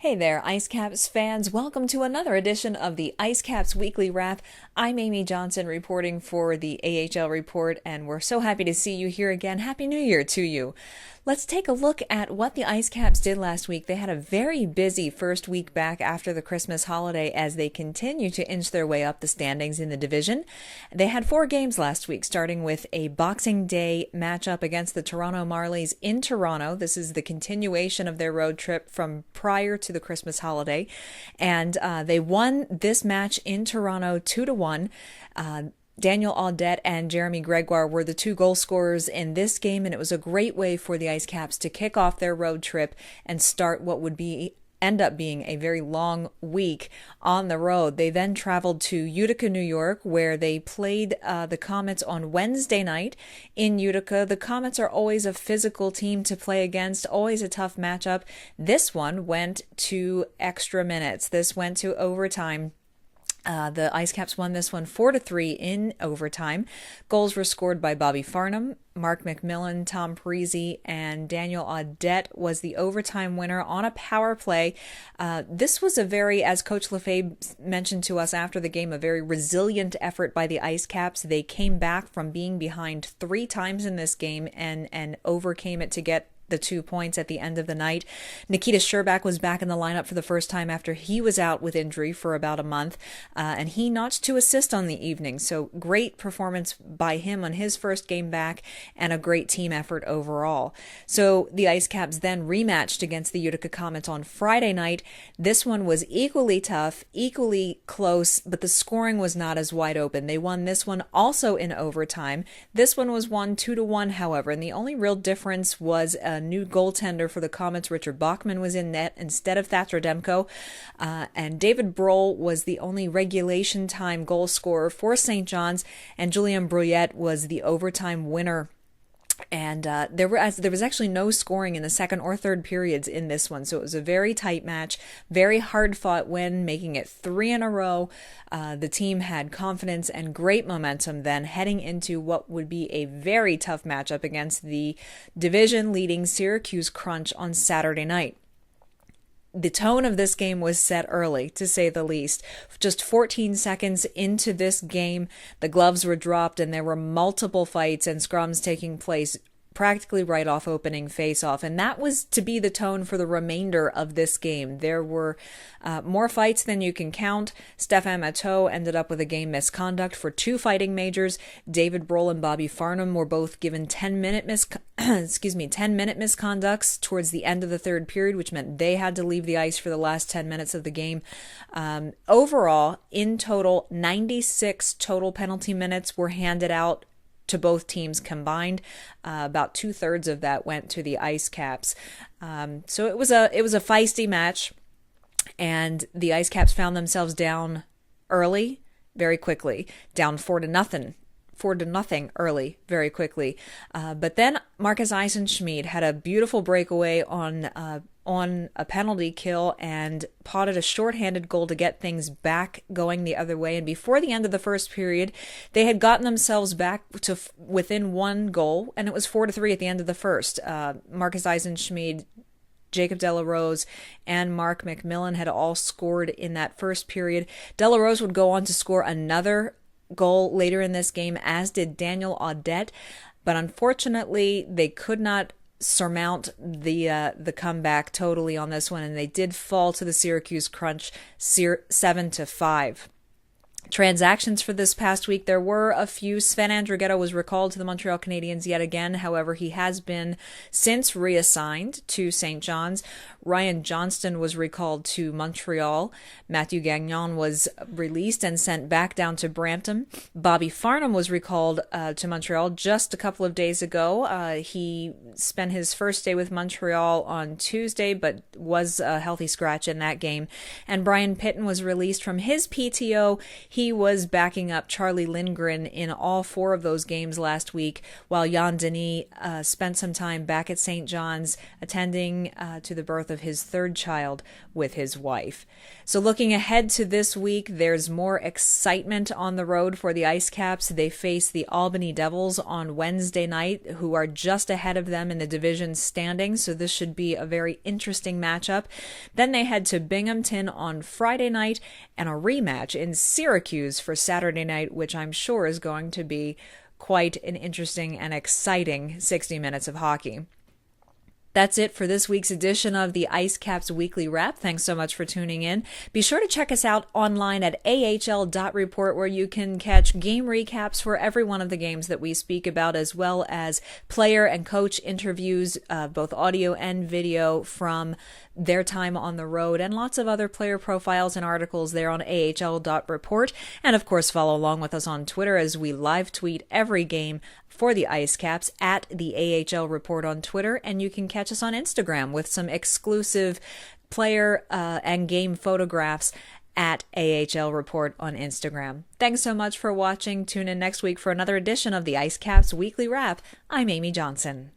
Hey there, IceCaps fans. Welcome to another edition of the IceCaps Weekly Wrap. I'm Amy Johnson reporting for the AHL Report, and we're so happy to see you here again. Happy New Year to you. Let's take a look at what the IceCaps did last week. They had a very busy first week back after the Christmas holiday as they continue to inch their way up the standings in the division. They had 4 games last week, starting with a Boxing Day matchup against the Toronto Marlies in Toronto. This is the continuation of their road trip from prior to the Christmas holiday, and they won this match in Toronto 2-1. Daniel Audette and Jeremy Gregoire were the 2 goal scorers in this game, and it was a great way for the IceCaps to kick off their road trip and start what would end up being a very long week on the road. They then traveled to Utica, New York, where they played the Comets on Wednesday night in Utica. The Comets are always a physical team to play against, always a tough matchup. This one went to extra minutes. This went to overtime. The IceCaps won this one 4-3 in overtime. Goals were scored by Bobby Farnham, Mark McMillan, Tom Parisi, and Daniel Audette was the overtime winner on a power play. This was a very, as Coach Lefebvre mentioned to us after the game, a very resilient effort by the IceCaps. They came back from being behind 3 times in this game and overcame it to get the 2 points at the end of the night. Nikita Sherbak was back in the lineup for the first time after he was out with injury for about a month, and he notched 2 assists on the evening. So great performance by him on his first game back, and a great team effort overall. So the IceCaps then rematched against the Utica Comets on Friday night. This one was equally tough, equally close, but the scoring was not as wide open. They won this one also in overtime. This one was won 2-1, however, and the only real difference was a new goaltender for the Comets. Richard Bachman was in net instead of Thatcher Demko, and David Brohl was the only regulation time goal scorer for St. John's, and Julien Brouillette was the overtime winner. And there was actually no scoring in the second or third periods in this one, so it was a very tight match, very hard-fought win, making it 3 in a row. The team had confidence and great momentum then heading into what would be a very tough matchup against the division-leading Syracuse Crunch on Saturday night. The tone of this game was set early, to say the least. Just 14 seconds into this game, the gloves were dropped and there were multiple fights and scrums taking place practically right off opening face-off, and that was to be the tone for the remainder of this game. There were more fights than you can count. Stefan Matteau ended up with a game misconduct for 2 fighting majors. David Brohl and Bobby Farnham were both given 10-minute misconducts towards the end of the third period, which meant they had to leave the ice for the last 10 minutes of the game. Overall, in total, 96 total penalty minutes were handed out to both teams combined. About 2/3 of that went to the IceCaps. So it was a feisty match, and the IceCaps found themselves down early, very quickly, down 4-0 early, very quickly. But then Marcus Eisenschmidt had a beautiful breakaway on a penalty kill and potted a shorthanded goal to get things back going the other way. And before the end of the first period, they had gotten themselves back to within 1 goal, and it was 4-3 at the end of the first. Marcus Eisenschmidt, Jacob Delarose, and Mark McMillan had all scored in that first period. Delarose would go on to score another goal later in this game, as did Daniel Audette, but unfortunately they could not surmount the comeback totally on this one, and they did fall to the Syracuse Crunch 7-5. Transactions for this past week, there were a few. Sven Andrighetto was recalled to the Montreal Canadiens yet again. However, he has been since reassigned to St. John's. Ryan Johnston was recalled to Montreal. Matthew Gagnon was released and sent back down to Brampton. Bobby Farnham was recalled to Montreal just a couple of days ago. He spent his first day with Montreal on Tuesday, but was a healthy scratch in that game. And Brian Pitton was released from his PTO. He He was backing up Charlie Lindgren in all 4 of those games last week, while Jan Denis spent some time back at St. John's attending to the birth of his 3rd child with his wife. So looking ahead to this week, there's more excitement on the road for the IceCaps. They face the Albany Devils on Wednesday night, who are just ahead of them in the division standings, so this should be a very interesting matchup. Then they head to Binghamton on Friday night and a rematch in Syracuse for Saturday night, which I'm sure is going to be quite an interesting and exciting 60 minutes of hockey. That's it for this week's edition of the IceCaps Weekly Wrap. Thanks so much for tuning in. Be sure to check us out online at AHL.report, where you can catch game recaps for every one of the games that we speak about, as well as player and coach interviews, both audio and video from their time on the road, and lots of other player profiles and articles there on AHL.report. And of course, follow along with us on Twitter as we live tweet every game for the IceCaps at the AHL Report on Twitter, and you can catch us on Instagram with some exclusive player and game photographs at AHL Report on Instagram. Thanks so much for watching. Tune in next week for another edition of the IceCaps Weekly Wrap. I'm Amy Johnson.